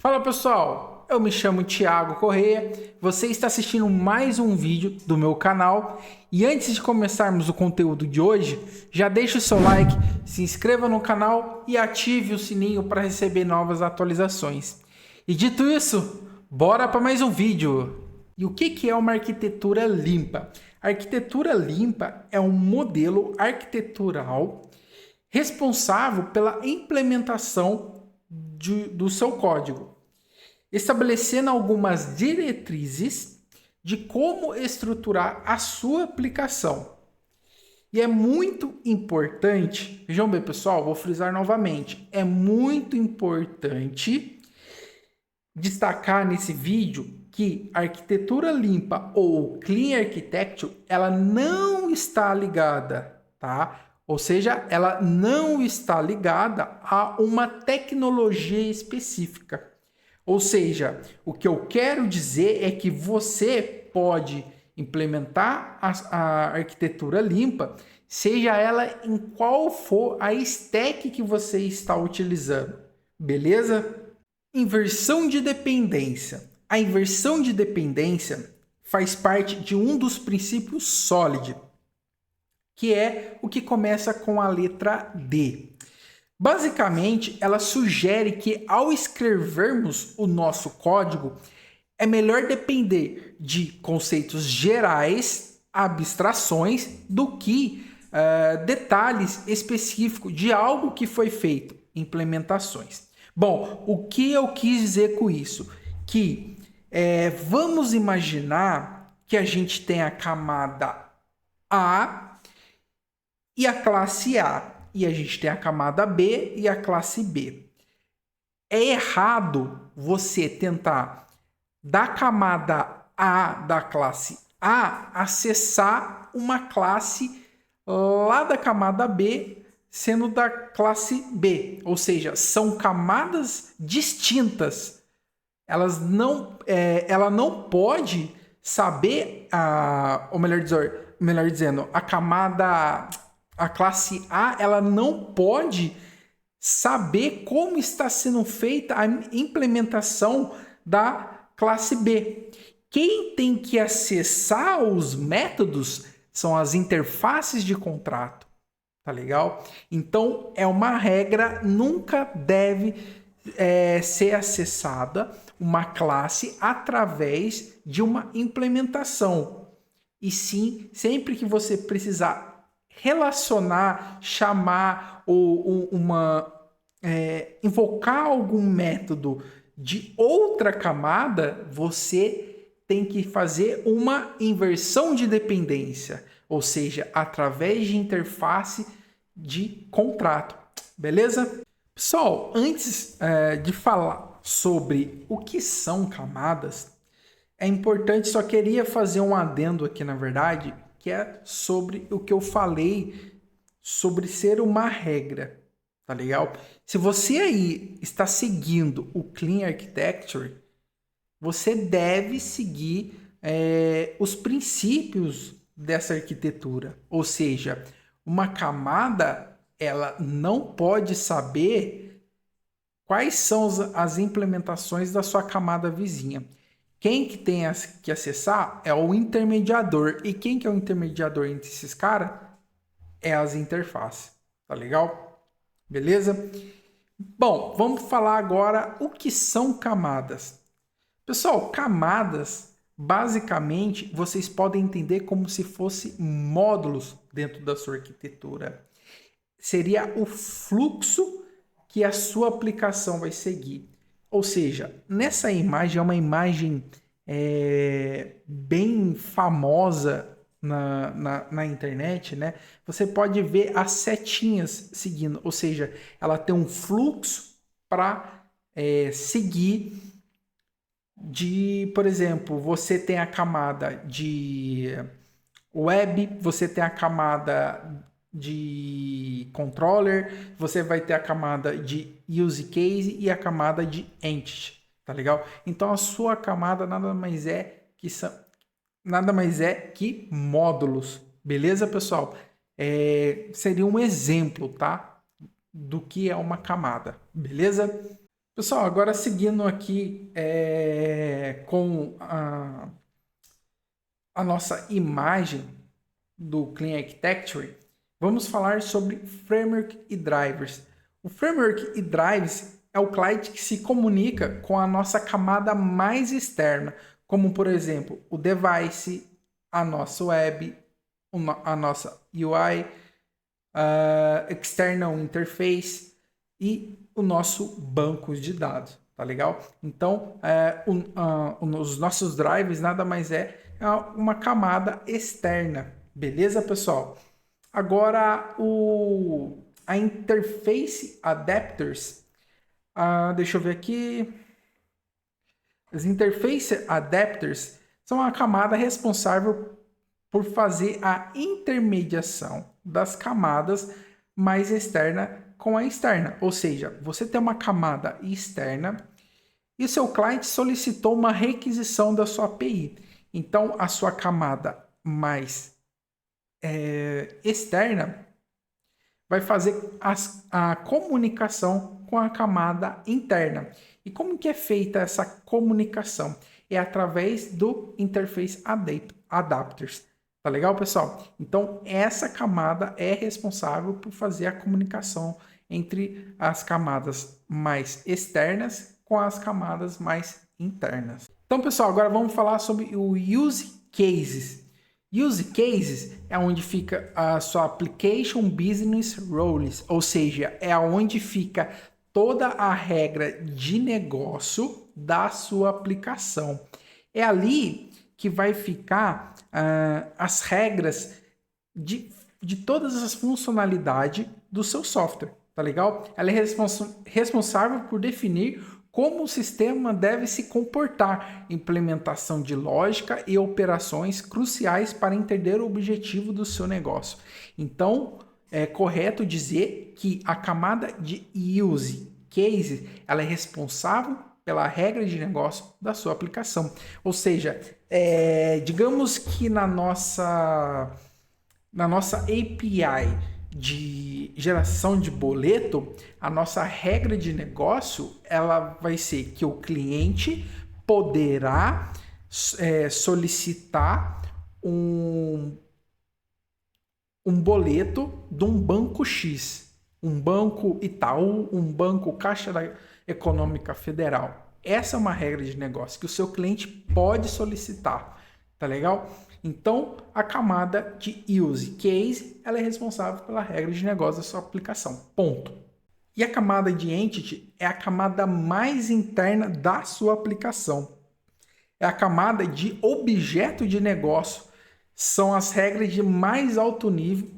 Fala pessoal, eu me chamo Thiago Correia, você está assistindo mais um vídeo do meu canal e antes de começarmos o conteúdo de hoje, já deixe o seu like, se inscreva no canal e ative o sininho para receber novas atualizações. E dito isso, bora para mais um vídeo! E o que é uma arquitetura limpa? A arquitetura limpa é um modelo arquitetural responsável pela implementação do seu código, estabelecendo algumas diretrizes de como estruturar a sua aplicação. E é muito importante, vejam bem pessoal, vou frisar novamente, é muito importante destacar nesse vídeo que a arquitetura limpa ou Clean Architecture, ela não está ligada, tá? Ou seja, ela não está ligada a uma tecnologia específica. Ou seja, o que eu quero dizer é que você pode implementar a arquitetura limpa, seja ela em qual for a stack que você está utilizando, beleza? Inversão de dependência. A inversão de dependência faz parte de um dos princípios SOLID, que é o que começa com a letra D. Basicamente, ela sugere que ao escrevermos o nosso código, é melhor depender de conceitos gerais, abstrações, do que detalhes específicos de algo que foi feito, implementações. Bom, o que eu quis dizer com isso? Que vamos imaginar que a gente tem a camada A e a classe A. E a gente tem a camada B e a classe B. É errado você tentar, da camada A da classe A, acessar uma classe lá da camada B, sendo da classe B. Ou seja, são camadas distintas. Ela não pode saber, ou melhor dizendo, a classe A, ela não pode saber como está sendo feita a implementação da classe B. Quem tem que acessar os métodos são as interfaces de contrato, tá legal? Então, é uma regra, nunca deve ser acessada uma classe através de uma implementação. E sim, sempre que você precisar relacionar, chamar ou invocar algum método de outra camada, você tem que fazer uma inversão de dependência, ou seja, através de interface de contrato, beleza? Pessoal, antes de falar sobre o que são camadas, é importante, só queria fazer um adendo aqui, na verdade, que é sobre o que eu falei sobre ser uma regra, tá legal? Se você aí está seguindo o Clean Architecture, você deve seguir os princípios dessa arquitetura. Ou seja, uma camada, ela não pode saber quais são as implementações da sua camada vizinha. Quem que tem que acessar é o intermediador. E quem que é o intermediador entre esses caras? É as interfaces. Tá legal? Beleza? Bom, vamos falar agora o que são camadas. Pessoal, camadas, basicamente, vocês podem entender como se fossem módulos dentro da sua arquitetura. Seria o fluxo que a sua aplicação vai seguir. Ou seja, nessa imagem é uma imagem bem famosa na internet, né? Você pode ver as setinhas seguindo, ou seja, ela tem um fluxo para seguir por exemplo, você tem a camada de web, você tem a camada de controller, você vai ter a camada de use case e a camada de entity, tá legal? Então a sua camada nada mais é que módulos, beleza, pessoal? Seria um exemplo, tá? Do que é uma camada, beleza? Pessoal, agora seguindo aqui com a nossa imagem do Clean Architecture, vamos falar sobre Framework e Drivers. O Framework e Drivers é o client que se comunica com a nossa camada mais externa, como por exemplo o device, a nossa web, a nossa UI, external interface e o nosso banco de dados, tá legal? Então, os nossos drives nada mais é uma camada externa, beleza, pessoal? Agora, a interface adapters, deixa eu ver aqui. As interface adapters são a camada responsável por fazer a intermediação das camadas mais externa com a externa. Ou seja, você tem uma camada externa e o seu cliente solicitou uma requisição da sua API. Então, a sua camada mais externa vai fazer a comunicação com a camada interna. E como que é feita essa comunicação? É através do Interface Adapters. Tá legal, pessoal? Então, essa camada é responsável por fazer a comunicação entre as camadas mais externas com as camadas mais internas. Então, pessoal, agora vamos falar sobre o Use Cases. Use Cases é onde fica a sua Application Business Rules, ou seja, é onde fica toda a regra de negócio da sua aplicação. É ali que vai ficar as regras de todas as funcionalidades do seu software, tá legal? Ela é responsável por definir como o sistema deve se comportar, implementação de lógica e operações cruciais para entender o objetivo do seu negócio. Então, é correto dizer que a camada de Use Case ela é responsável pela regra de negócio da sua aplicação. Ou seja, digamos que na nossa API de geração de boleto, a nossa regra de negócio ela vai ser que o cliente poderá solicitar um boleto de um banco X, um banco Itaú, um banco Caixa Econômica Federal. Essa é uma regra de negócio que o seu cliente pode solicitar, tá legal? Então, a camada de Use Case ela é responsável pela regra de negócio da sua aplicação. Ponto. E a camada de Entity é a camada mais interna da sua aplicação. É a camada de objeto de negócio. São as regras de mais alto nível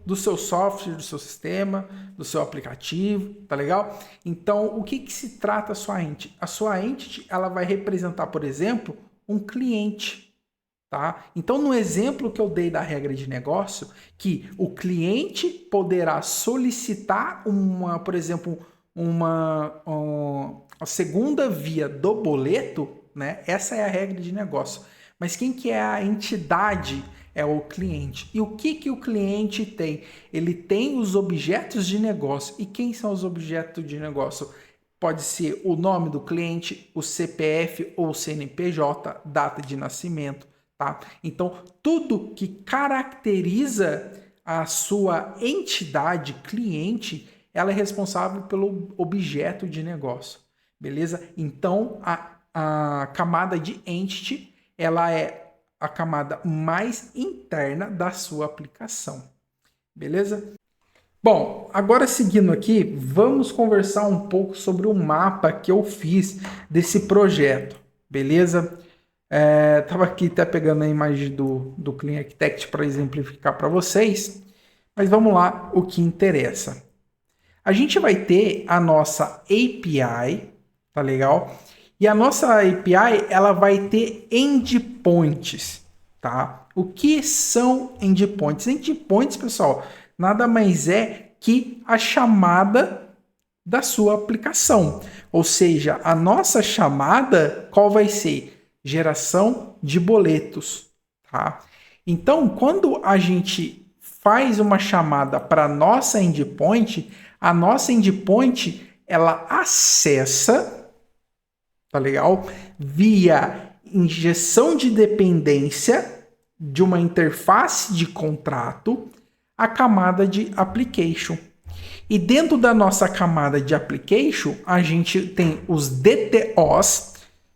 do seu software, do seu sistema, do seu aplicativo, tá legal? Então, o que se trata a sua entity? A sua entity ela vai representar, por exemplo, um cliente. Tá? Então, no exemplo que eu dei da regra de negócio, que o cliente poderá solicitar por exemplo, a segunda via do boleto, né? Essa é a regra de negócio. Mas quem que é a entidade? É o cliente. E o que o cliente tem? Ele tem os objetos de negócio. E quem são os objetos de negócio? Pode ser o nome do cliente, o CPF ou CNPJ, data de nascimento. Tá? Então, tudo que caracteriza a sua entidade cliente, ela é responsável pelo objeto de negócio, beleza? Então, a camada de entity, ela é a camada mais interna da sua aplicação, beleza? Bom, agora seguindo aqui, vamos conversar um pouco sobre o mapa que eu fiz desse projeto, beleza? Estava aqui até pegando a imagem do Clean Architect para exemplificar para vocês, mas vamos lá, o que interessa. A gente vai ter a nossa API, tá legal? E a nossa API, ela vai ter endpoints, tá? O que são endpoints? Endpoints, pessoal, nada mais é que a chamada da sua aplicação. Ou seja, a nossa chamada, qual vai ser? Geração de boletos, tá? Então, quando a gente faz uma chamada para a nossa endpoint ela acessa, tá legal? Via injeção de dependência de uma interface de contrato, a camada de application. E dentro da nossa camada de application, a gente tem os DTOs,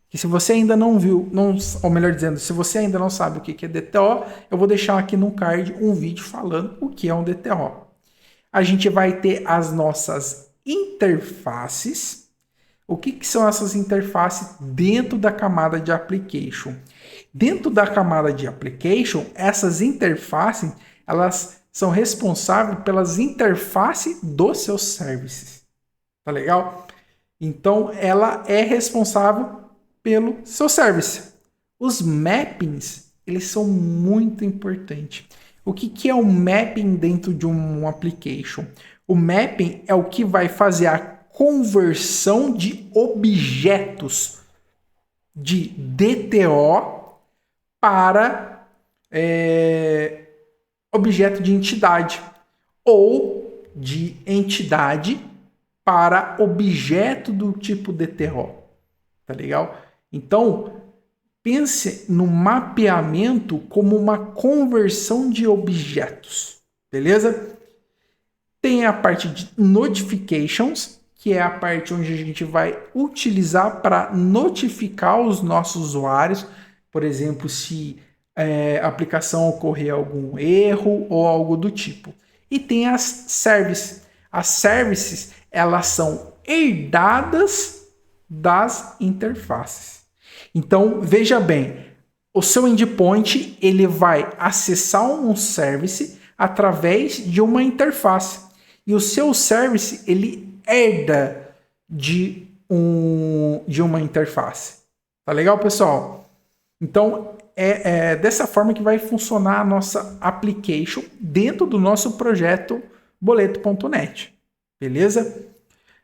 que se você ainda não viu, ou melhor dizendo, se você ainda não sabe o que é DTO, eu vou deixar aqui no card um vídeo falando o que é um DTO. A gente vai ter as nossas interfaces. O que são essas interfaces dentro da camada de application? Dentro da camada de application, essas interfaces, elas são responsáveis pelas interfaces dos seus services. Tá legal? Então, ela é responsável pelo seu service. Os mappings, eles são muito importantes. O que é um mapping dentro de um application? O mapping é o que vai fazer a conversão de objetos de DTO para objeto de entidade, ou de entidade para objeto do tipo DTO. Tá legal? Então, pense no mapeamento como uma conversão de objetos. Beleza? Tem a parte de notifications, que é a parte onde a gente vai utilizar para notificar os nossos usuários, por exemplo, se a aplicação ocorrer algum erro ou algo do tipo. E tem as services. As services, elas são herdadas das interfaces. Então, veja bem, o seu endpoint ele vai acessar um service através de uma interface. E o seu service ele herda de uma interface. Tá legal, pessoal? Então, é dessa forma que vai funcionar a nossa application dentro do nosso projeto boleto.net. Beleza?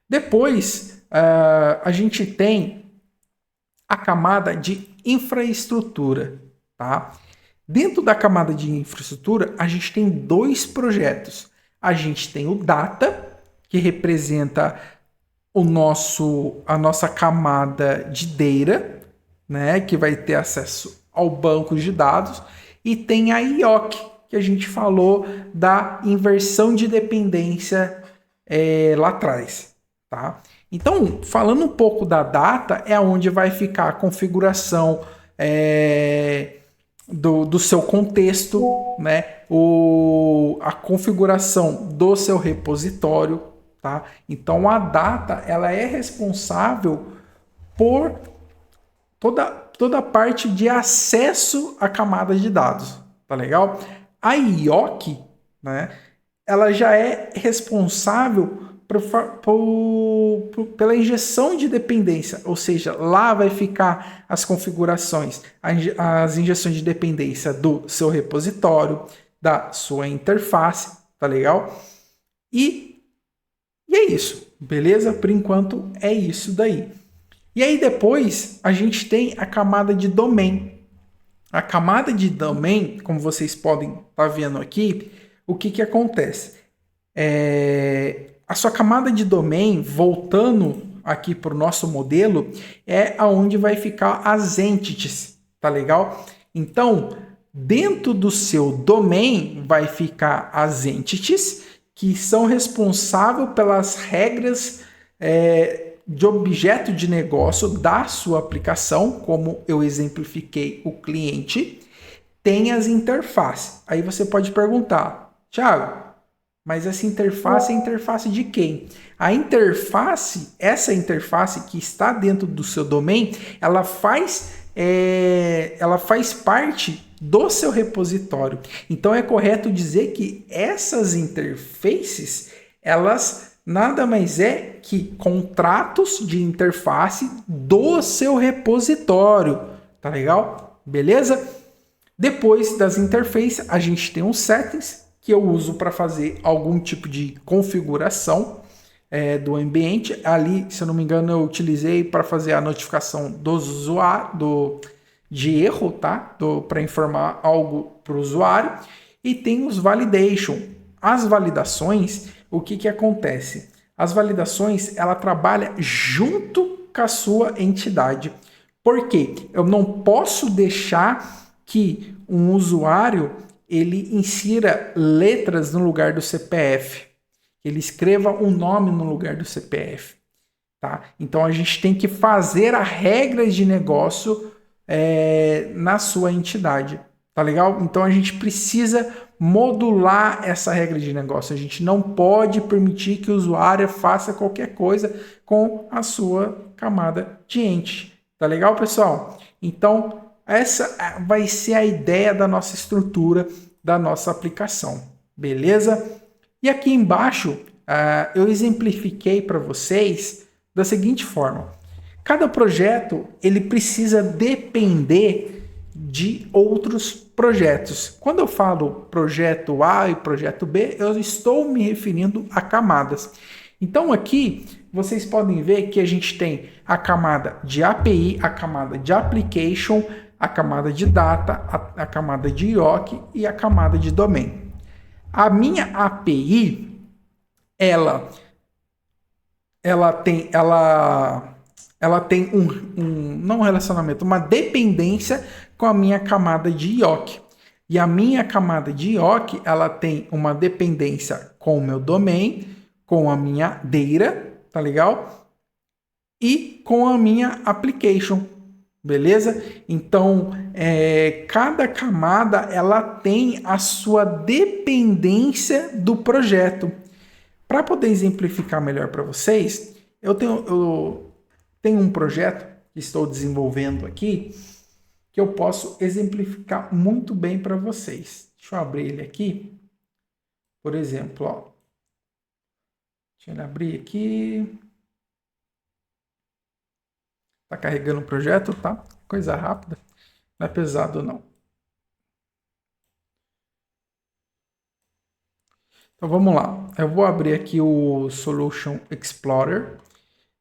Depois, a gente tem a camada de infraestrutura. Tá? Dentro da camada de infraestrutura, a gente tem dois projetos. A gente tem o Data, que representa a nossa camada de data, né, que vai ter acesso ao banco de dados, e tem a IOC, que a gente falou da inversão de dependência lá atrás. Tá? Então, falando um pouco da data, é onde vai ficar a configuração do seu contexto, né? A configuração do seu repositório. Tá? Então, a data ela é responsável por toda a parte de acesso à camada de dados. Tá legal? A IOC, né, ela já é responsável pela injeção de dependência, ou seja, lá vai ficar as configurações, as injeções de dependência do seu repositório, da sua interface, tá legal? E é isso, beleza? Por enquanto é isso daí. E aí depois a gente tem a camada de domain. A camada de domain, como vocês podem estar vendo aqui, o que acontece? A sua camada de domain, voltando aqui para o nosso modelo, é aonde vai ficar as entities, tá legal? Então, dentro do seu domain vai ficar as entities, que são responsáveis pelas regras de objeto de negócio da sua aplicação, como eu exemplifiquei o cliente, tem as interfaces. Aí você pode perguntar, Thiago, mas essa interface é a interface de quem? A interface, essa interface que está dentro do seu domain, ela faz parte do seu repositório. Então é correto dizer que essas interfaces, elas nada mais é que contratos de interface do seu repositório. Tá legal? Beleza? Depois das interfaces, a gente tem os settings, que eu uso para fazer algum tipo de configuração do ambiente. Ali, se eu não me engano, eu utilizei para fazer a notificação dos usuários, de erro, tá? Para informar algo para o usuário. E tem os validation. As validações, o que acontece? As validações, ela trabalha junto com a sua entidade. Por quê? Eu não posso deixar que um usuário ele insira letras no lugar do CPF. Ele escreva um nome no lugar do CPF. Tá? Então, a gente tem que fazer as regras de negócio na sua entidade. Tá legal? Então, a gente precisa modular essa regra de negócio. A gente não pode permitir que o usuário faça qualquer coisa com a sua camada de ente. Tá legal, pessoal? Então, essa vai ser a ideia da nossa estrutura, da nossa aplicação. Beleza? E aqui embaixo, eu exemplifiquei para vocês da seguinte forma. Cada projeto ele precisa depender de outros projetos. Quando eu falo projeto A e projeto B, eu estou me referindo a camadas. Então aqui vocês podem ver que a gente tem a camada de API, a camada de application, a camada de data, a camada de IOC e a camada de domain. A minha API, ela tem não relacionamento, uma dependência com a minha camada de IOC. E a minha camada de IOC, ela tem uma dependência com o meu domain, com a minha data, tá legal? E com a minha application, beleza? Então, cada camada, ela tem a sua dependência do projeto. Para poder exemplificar melhor para vocês, eu tenho um projeto que estou desenvolvendo aqui que eu posso exemplificar muito bem para vocês. Deixa eu abrir ele aqui. Por exemplo, ó. Deixa eu abrir aqui. Tá carregando o projeto, tá? Coisa rápida. Não é pesado, não. Então vamos lá. Eu vou abrir aqui o Solution Explorer.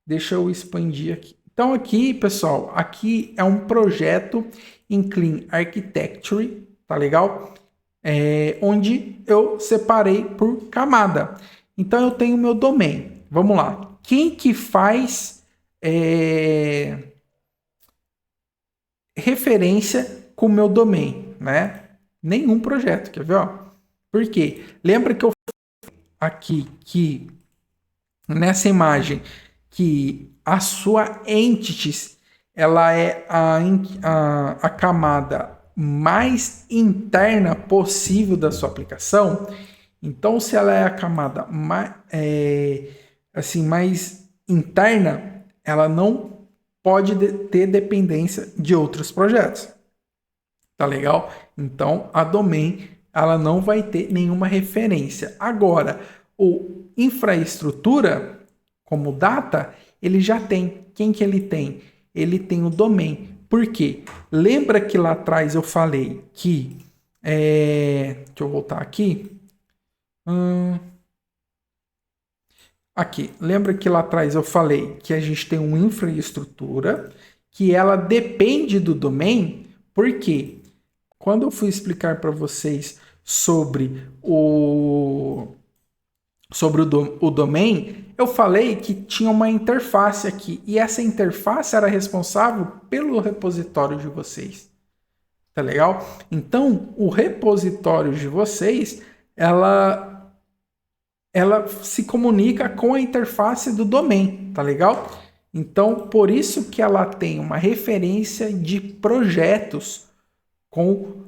Deixa eu expandir aqui. Então aqui, pessoal, aqui é um projeto em Clean Architecture, tá legal? Onde eu separei por camada. Então eu tenho meu domain. Vamos lá. Quem que faz referência com o meu domain, né? Nenhum projeto, quer ver? Ó? Por quê? Lembra que eu falei aqui que nessa imagem que a sua entities ela é a camada mais interna possível da sua aplicação. Então, se ela é a camada mais interna, ela não pode ter dependência de outros projetos. Tá legal? Então, a domain ela não vai ter nenhuma referência. Agora, o infraestrutura, como data, ele já tem. Quem que ele tem? Ele tem o domain. Por quê? Lembra que lá atrás eu falei que... deixa eu voltar aqui. Aqui. Lembra que lá atrás eu falei que a gente tem uma infraestrutura que ela depende do domain. Por quê? Quando eu fui explicar para vocês sobre o domain, eu falei que tinha uma interface aqui. E essa interface era responsável pelo repositório de vocês. Tá legal? Então, o repositório de vocês, ela se comunica com a interface do domain. Tá legal? Então, por isso que ela tem uma referência de projetos com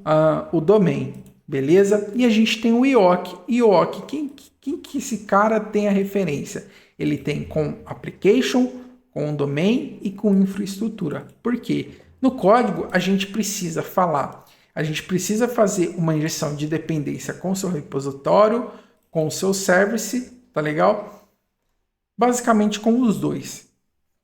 o domain. Beleza? E a gente tem o IOC. IOC, quem que esse cara tem a referência? Ele tem com application, com domain e com infraestrutura. Por quê? No código, a gente precisa falar. A gente precisa fazer uma injeção de dependência com o seu repositório, com o seu service, tá legal? Basicamente com os dois.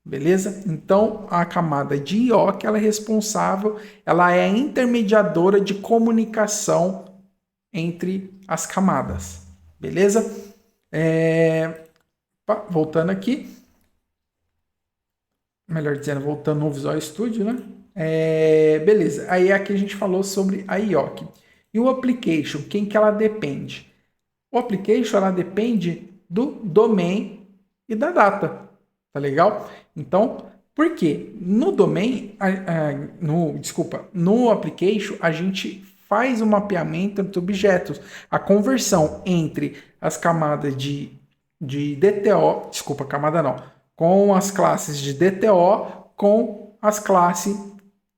Beleza? Então, a camada de IOC, ela é responsável, ela é a intermediadora de comunicação entre as camadas. Beleza? Voltando aqui. Melhor dizendo, voltando no Visual Studio, né? Beleza. Aí aqui a gente falou sobre a IOC. E o application, quem que ela depende? O application, ela depende do domain e da data, tá legal? Então, por quê? No domain, no application, a gente faz o mapeamento entre objetos, a conversão entre as camadas de DTO, desculpa, camada não, com as classes de DTO com as classes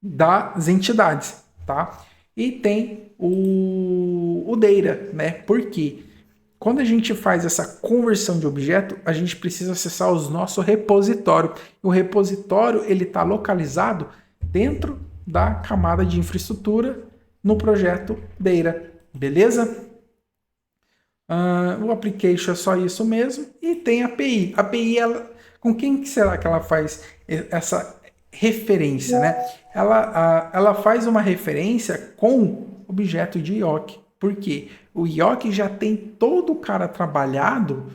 das entidades, tá? E tem o data, né? Por quê? Quando a gente faz essa conversão de objeto, a gente precisa acessar o nosso repositório. O repositório ele está localizado dentro da camada de infraestrutura no projeto Data, beleza? O application é só isso mesmo e tem a API. A API, com quem será que ela faz essa referência, né? Ela faz uma referência com objeto de IOC. Por quê? O IOC já tem todo o cara trabalhado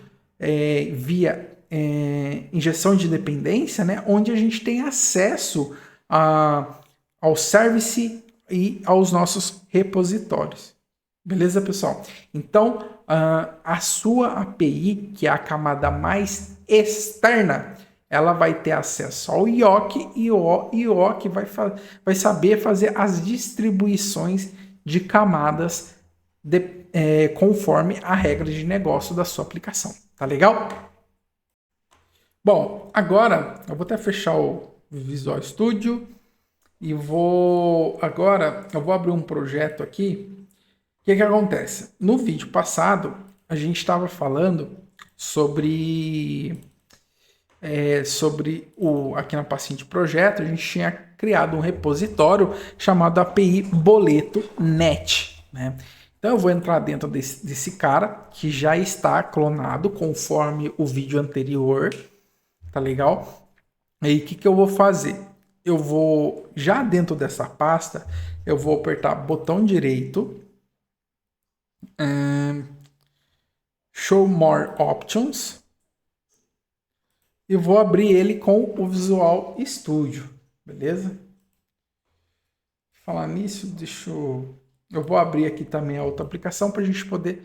via injeção de dependência, né? Onde a gente tem acesso ao service e aos nossos repositórios. Beleza, pessoal? Então, a sua API, que é a camada mais externa, ela vai ter acesso ao IOC e o IOC vai saber fazer as distribuições de camadas conforme a regra de negócio da sua aplicação. Tá legal? Bom, agora eu vou até fechar o Visual Studio e agora eu vou abrir um projeto aqui. O que acontece? No vídeo passado, a gente estava falando sobre aqui na pastinha de projeto, a gente tinha criado um repositório chamado API Boleto Net, né? Então eu vou entrar dentro desse cara que já está clonado conforme o vídeo anterior, tá legal? Aí o que eu vou fazer? Eu vou, já dentro dessa pasta, eu vou apertar botão direito, Show More Options, e vou abrir ele com o Visual Studio, beleza? Falar nisso, eu vou abrir aqui também a outra aplicação para a gente poder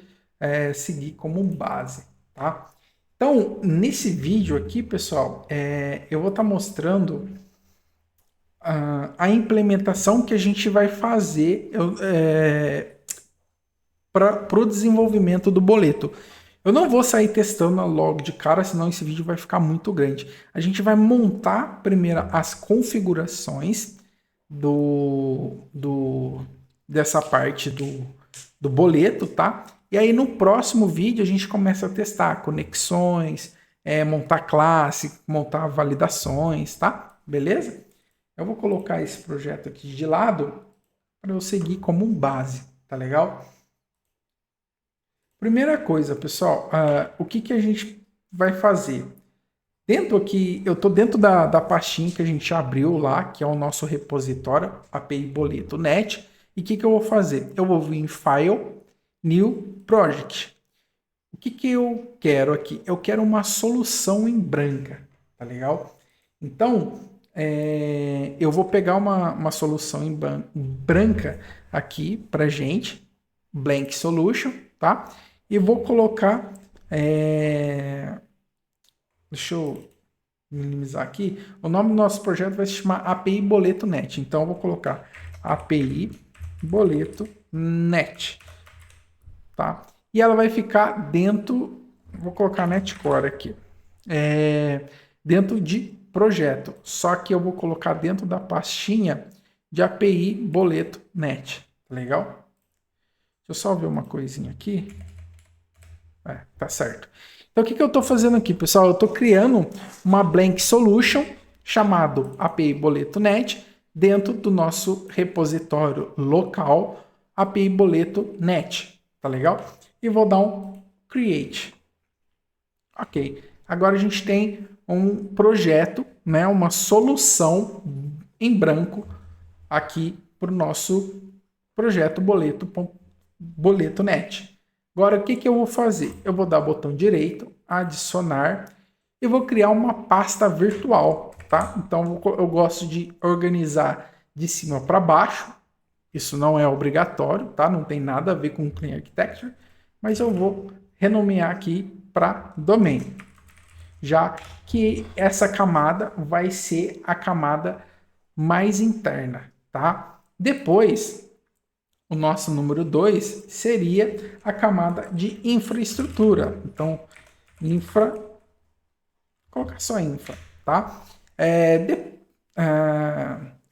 seguir como base, tá? Então, nesse vídeo aqui, pessoal, eu vou estar mostrando a implementação que a gente vai fazer para o desenvolvimento do boleto. Eu não vou sair testando logo de cara, senão esse vídeo vai ficar muito grande. A gente vai montar primeiro as configurações dessa parte do boleto, tá? E aí no próximo vídeo a gente começa a testar conexões, montar classe, montar validações, tá? Beleza? Eu vou colocar esse projeto aqui de lado para eu seguir como base, tá legal? Primeira coisa, pessoal, o que a gente vai fazer? Dentro aqui, eu estou dentro da pastinha que a gente abriu lá, que é o nosso repositório, API Boleto Net. E o que eu vou fazer? Eu vou vir em File, New Project. O que eu quero aqui? Eu quero uma solução em branca, tá legal? Então, eu vou pegar uma solução em branca aqui pra gente, Blank Solution, tá? E vou colocar, deixa eu minimizar aqui, o nome do nosso projeto vai se chamar API Boleto Net, então eu vou colocar API Boleto Net, tá? E ela vai ficar dentro, vou colocar Netcore aqui, dentro de projeto, só que eu vou colocar dentro da pastinha de API Boleto Net, legal? Deixa eu só ver uma coisinha aqui. Tá certo. Então o que eu estou fazendo aqui, pessoal? Eu estou criando uma blank solution chamado API Boleto Net dentro do nosso repositório local API Boleto Net, tá legal? E vou dar um create. Ok. Agora a gente tem um projeto, né, uma solução em branco aqui para o nosso projeto Boleto Net. Agora o que eu vou fazer? Eu vou dar botão direito, adicionar e vou criar uma pasta virtual, tá? Então eu gosto de organizar de cima para baixo. Isso não é obrigatório, tá? Não tem nada a ver com Clean Architecture, mas eu vou renomear aqui para domain. já que essa camada vai ser a camada mais interna, tá? Depois, o nosso número 2 seria a camada de infraestrutura. Então, infra, colocar só infra, tá?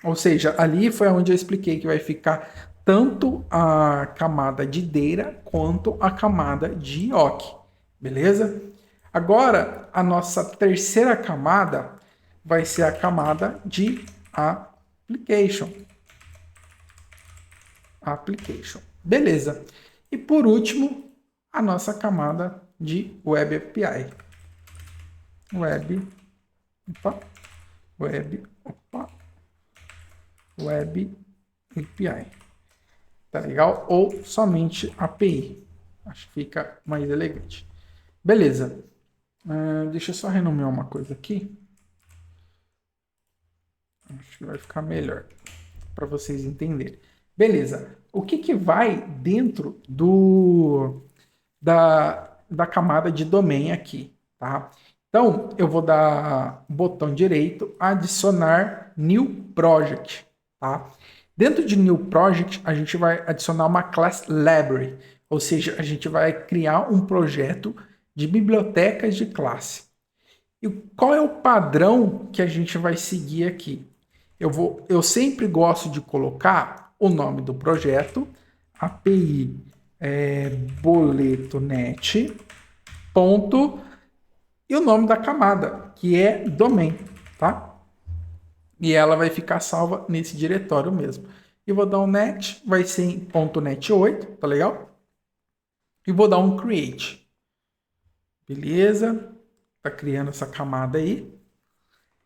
Ou seja, ali foi onde eu expliquei que vai ficar tanto a camada de DEIRA quanto a camada de IOC, beleza? Agora, a nossa terceira camada vai ser a camada de Application. Application. Beleza. E por último, a nossa camada de Web API. Web, opa, Web, opa, Web API. Tá legal? Ou somente API. Acho que fica mais elegante. Beleza. Deixa eu só renomear uma coisa aqui. Acho que vai ficar melhor para vocês entenderem. Beleza. O que vai dentro da camada de domain aqui, tá? Então, eu vou dar botão direito, adicionar New Project, tá? Dentro de New Project, a gente vai adicionar uma Class Library, ou seja, a gente vai criar um projeto de bibliotecas de classe. E qual é o padrão que a gente vai seguir aqui? Eu sempre gosto de colocar o nome do projeto, API boleto.net, ponto, e o nome da camada, que é domain, tá? E ela vai ficar salva nesse diretório mesmo. E vou dar um net, vai ser em .net 8, tá legal? E vou dar um create. Beleza? Tá criando essa camada aí.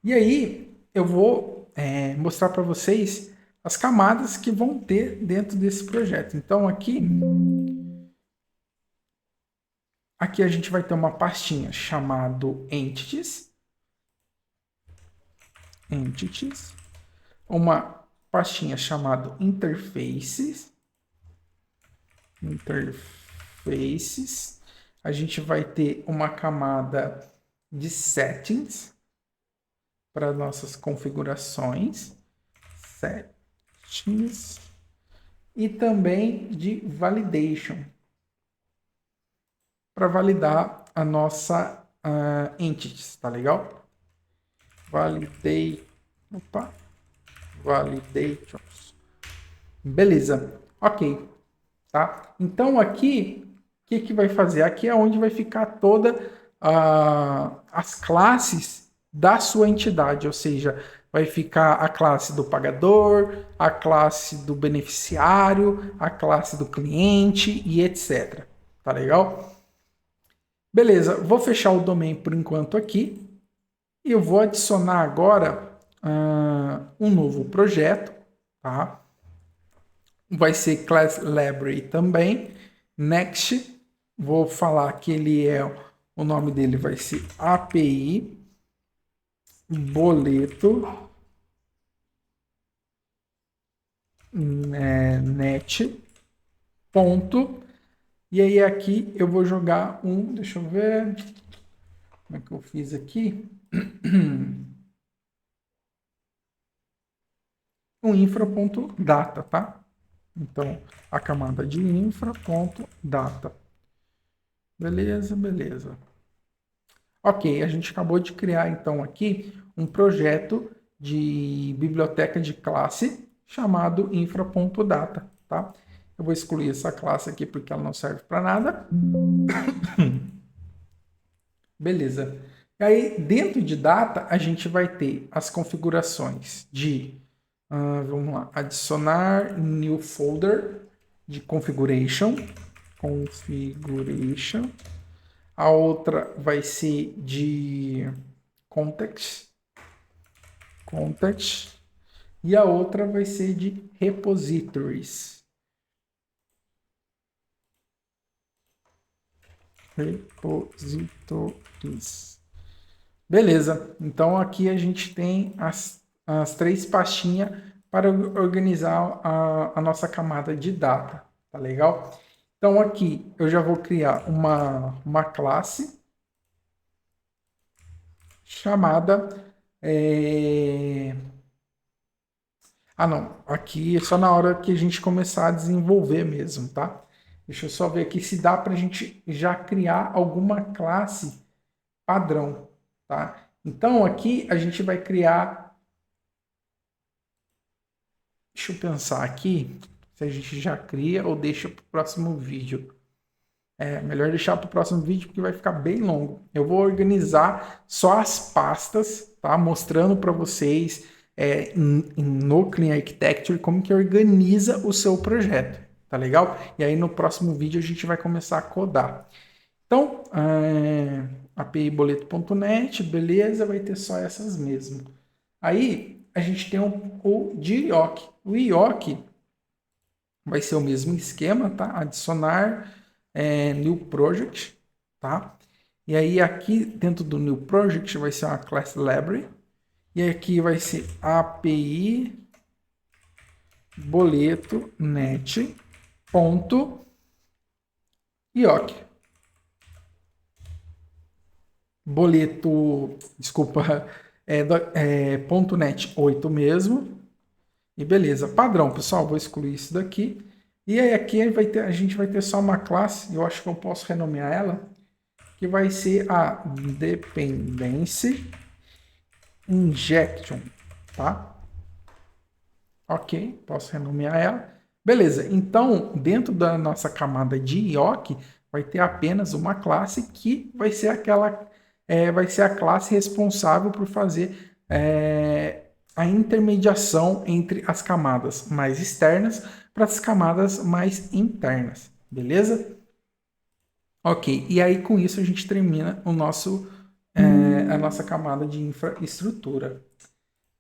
E aí, eu vou mostrar para vocês as camadas que vão ter dentro desse projeto. Então, aqui a gente vai ter uma pastinha chamado Entities. Uma pastinha chamada Interfaces. A gente vai ter uma camada de Settings para nossas configurações. Settings. E também de Validation, para validar a nossa entities, tá legal? Validations. Beleza, ok, tá? Então aqui, o que vai fazer? Aqui é onde vai ficar toda as classes da sua entidade, ou seja, vai ficar a classe do pagador, a classe do beneficiário, a classe do cliente e etc. Tá legal? Beleza, vou fechar o domain por enquanto aqui. E eu vou adicionar agora um novo projeto, tá? Vai ser Class Library também. Next, vou falar que o nome dele vai ser API boleto net ponto. E aí aqui eu vou jogar deixa eu ver como é que eu fiz aqui. Um infra.data, tá? Então, a camada de infra.data. Beleza, beleza. Ok, a gente acabou de criar, então, aqui um projeto de biblioteca de classe chamado infra.data, tá? Eu vou excluir essa classe aqui porque ela não serve para nada. Beleza. E aí, dentro de data, a gente vai ter as configurações de, vamos lá, adicionar new folder de configuration. A outra vai ser de context. E a outra vai ser de repositories. Beleza. Então aqui a gente tem as três pastinhas para organizar a nossa camada de data. Tá legal? Então aqui eu já vou criar uma classe. chamada... Ah, não. Aqui é só na hora que a gente começar a desenvolver mesmo, tá? Deixa eu só ver aqui se dá para a gente já criar alguma classe padrão, tá? Então, aqui a gente vai criar... Deixa eu pensar aqui se a gente já cria ou deixa para o próximo vídeo. É melhor deixar para o próximo vídeo porque vai ficar bem longo. Eu vou organizar só as pastas, tá? Mostrando para vocês no Clean Architecture como que organiza o seu projeto, tá legal? E aí no próximo vídeo a gente vai começar a codar. Então, API boleto.net, beleza, vai ter só essas mesmo. Aí a gente tem o de IOC. O IOC vai ser o mesmo esquema, tá? Adicionar new project, tá? E aí aqui dentro do new project vai ser uma class library. E aqui vai ser API boleto net ponto IOC. Boleto, desculpa, ponto .net 8 mesmo. E beleza, padrão, pessoal, vou excluir isso daqui. E aí aqui a gente vai ter só uma classe, eu acho que eu posso renomear ela, que vai ser a Dependency Injection, tá? Ok, posso renomear ela. Beleza, então dentro da nossa camada de IOC vai ter apenas uma classe que vai ser vai ser a classe responsável por fazer a intermediação entre as camadas mais externas para as camadas mais internas, beleza? Ok, e aí com isso a gente termina a nossa camada de infraestrutura.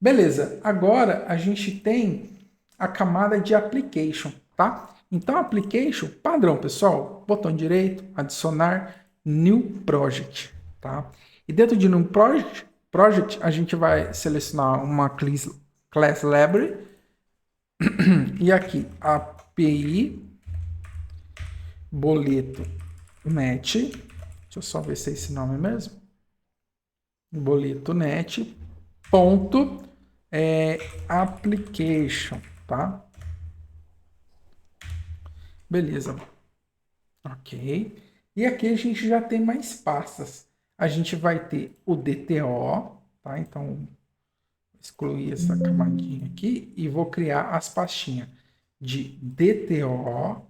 Beleza, agora a gente tem a camada de application, tá? Então, application, padrão, pessoal, botão direito, adicionar new project, tá? E dentro de new project a gente vai selecionar uma class library e aqui API boleto net, deixa eu só ver se é esse nome mesmo, boleto net ponto application, tá? Beleza. Ok. E aqui a gente já tem mais pastas. A gente vai ter o DTO, tá? Então, excluir essa camadinha aqui e vou criar as pastinhas de DTO,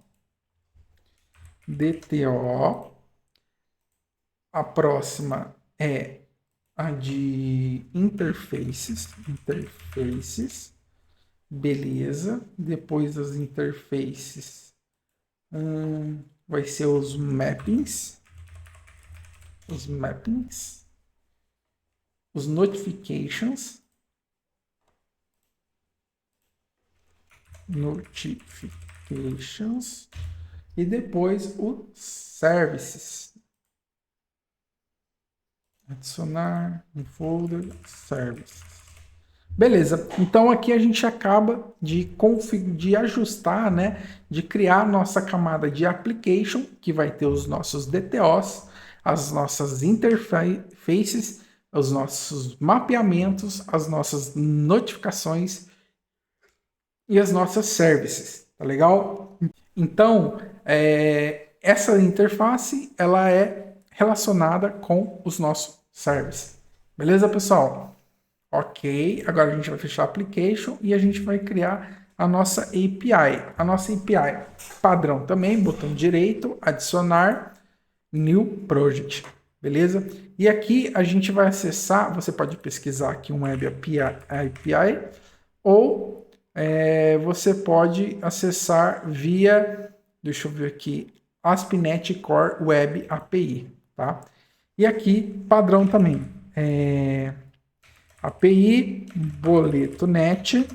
a próxima é a de interfaces, beleza. Depois das interfaces vai ser os mappings, os notifications, e depois os services. Adicionar um folder services. Beleza, então aqui a gente acaba de ajustar, né, de criar a nossa camada de application, que vai ter os nossos DTOs, as nossas interfaces, os nossos mapeamentos, as nossas notificações e as nossas services, tá legal? Então, essa interface, ela é relacionada com os nossos services. Beleza, pessoal? Ok, agora a gente vai fechar a application e a gente vai criar a nossa API. A nossa API padrão também, botão direito, adicionar, new project, beleza? E aqui a gente vai acessar, você pode pesquisar aqui um Web API ou você pode acessar via, deixa eu ver aqui, ASP.NET Core Web API, tá? E aqui, padrão também, API, boleto net,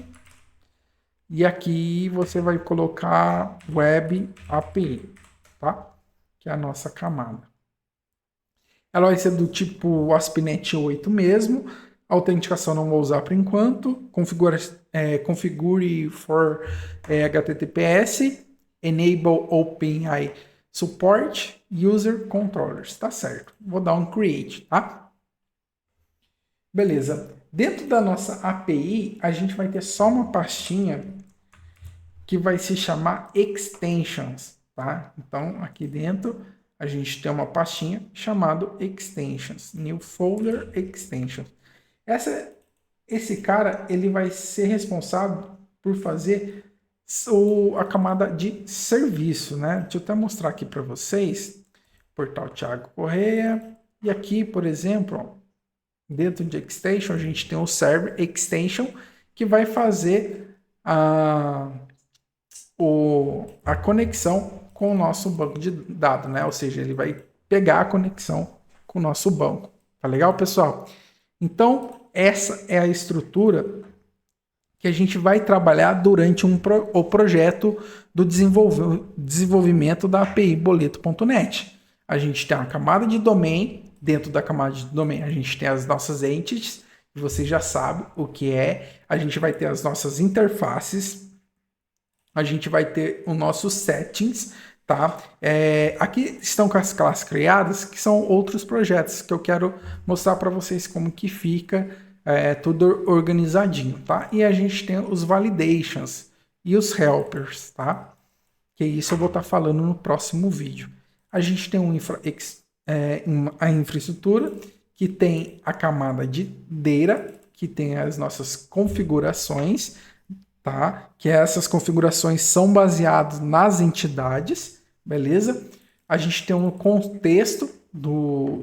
e aqui você vai colocar Web API, tá? Que é a nossa camada. Ela vai ser do tipo ASP.NET 8 mesmo, autenticação não vou usar por enquanto, configure for HTTPS, enable OpenAI support, user controllers, tá certo. Vou dar um create, tá? Beleza. Dentro da nossa API, a gente vai ter só uma pastinha que vai se chamar Extensions, tá? Então, aqui dentro, a gente tem uma pastinha chamada Extensions, New Folder Extensions. Esse cara, ele vai ser responsável por fazer a camada de serviço, né? Deixa eu até mostrar aqui para vocês. Portal Thiago Correia. E aqui, por exemplo, dentro de Extension, a gente tem o Server Extension, que vai fazer a conexão com o nosso banco de dados, né? Ou seja, ele vai pegar a conexão com o nosso banco. Tá legal, pessoal? Então, essa é a estrutura que a gente vai trabalhar durante o projeto do desenvolvimento da API boleto.net. A gente tem uma camada de domain. Dentro da camada de domain, a gente tem as nossas entities, que você já sabe o que é. A gente vai ter as nossas interfaces. A gente vai ter os nossos settings, tá? Aqui estão com as classes criadas, que são outros projetos que eu quero mostrar para vocês como que fica tudo organizadinho, tá? E a gente tem os validations e os helpers, tá? Que isso eu vou estar falando no próximo vídeo. A gente tem a infraestrutura, que tem a camada de data, que tem as nossas configurações, tá? Que essas configurações são baseadas nas entidades, beleza? A gente tem um contexto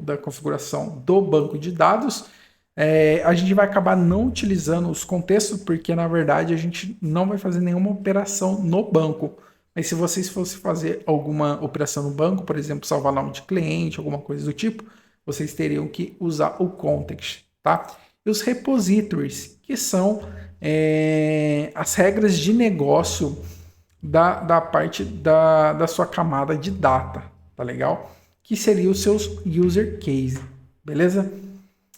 da configuração do banco de dados. A gente vai acabar não utilizando os contextos, porque na verdade a gente não vai fazer nenhuma operação no banco. Mas se vocês fossem fazer alguma operação no banco, por exemplo, salvar nome de cliente, alguma coisa do tipo, vocês teriam que usar o context, tá? E os repositories, que são as regras de negócio da parte da sua camada de data, tá legal? Que seria os seus user case, beleza?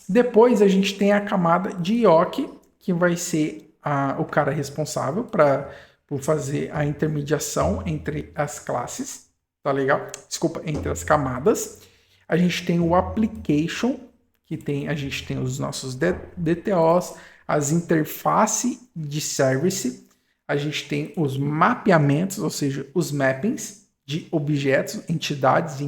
Depois a gente tem a camada de IOC, que vai ser o cara responsável por fazer a intermediação entre as classes, tá legal? Desculpa, entre as camadas. A gente tem o application, a gente tem os nossos DTOs, as interfaces de service, a gente tem os mapeamentos, ou seja, os mappings de objetos, entidades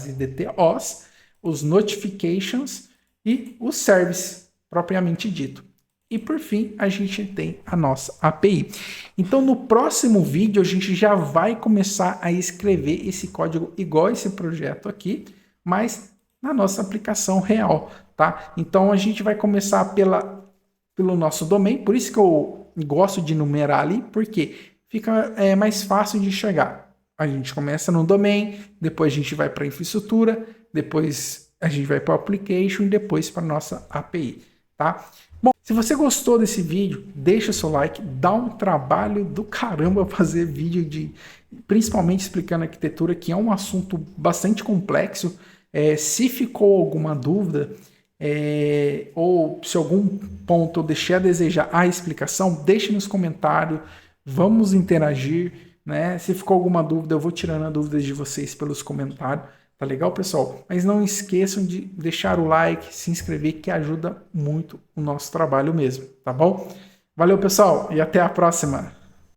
e DTOs, os notifications e o service propriamente dito. E por fim, a gente tem a nossa API. Então, no próximo vídeo, a gente já vai começar a escrever esse código igual esse projeto aqui, mas na nossa aplicação real, tá? Então, a gente vai começar pelo nosso domain, por isso que eu gosto de numerar ali, porque fica mais fácil de enxergar. A gente começa no domain, depois a gente vai para a infraestrutura, depois a gente vai para o application e depois para a nossa API, tá? Bom, se você gostou desse vídeo, deixa o seu like, dá um trabalho do caramba fazer vídeo principalmente explicando arquitetura, que é um assunto bastante complexo. Se ficou alguma dúvida, ou se algum ponto eu deixei a desejar a explicação, deixe nos comentários, vamos interagir, né? Se ficou alguma dúvida, eu vou tirando as dúvidas de vocês pelos comentários. Tá legal, pessoal? Mas não esqueçam de deixar o like, se inscrever, que ajuda muito o nosso trabalho mesmo, tá bom? Valeu, pessoal, e até a próxima!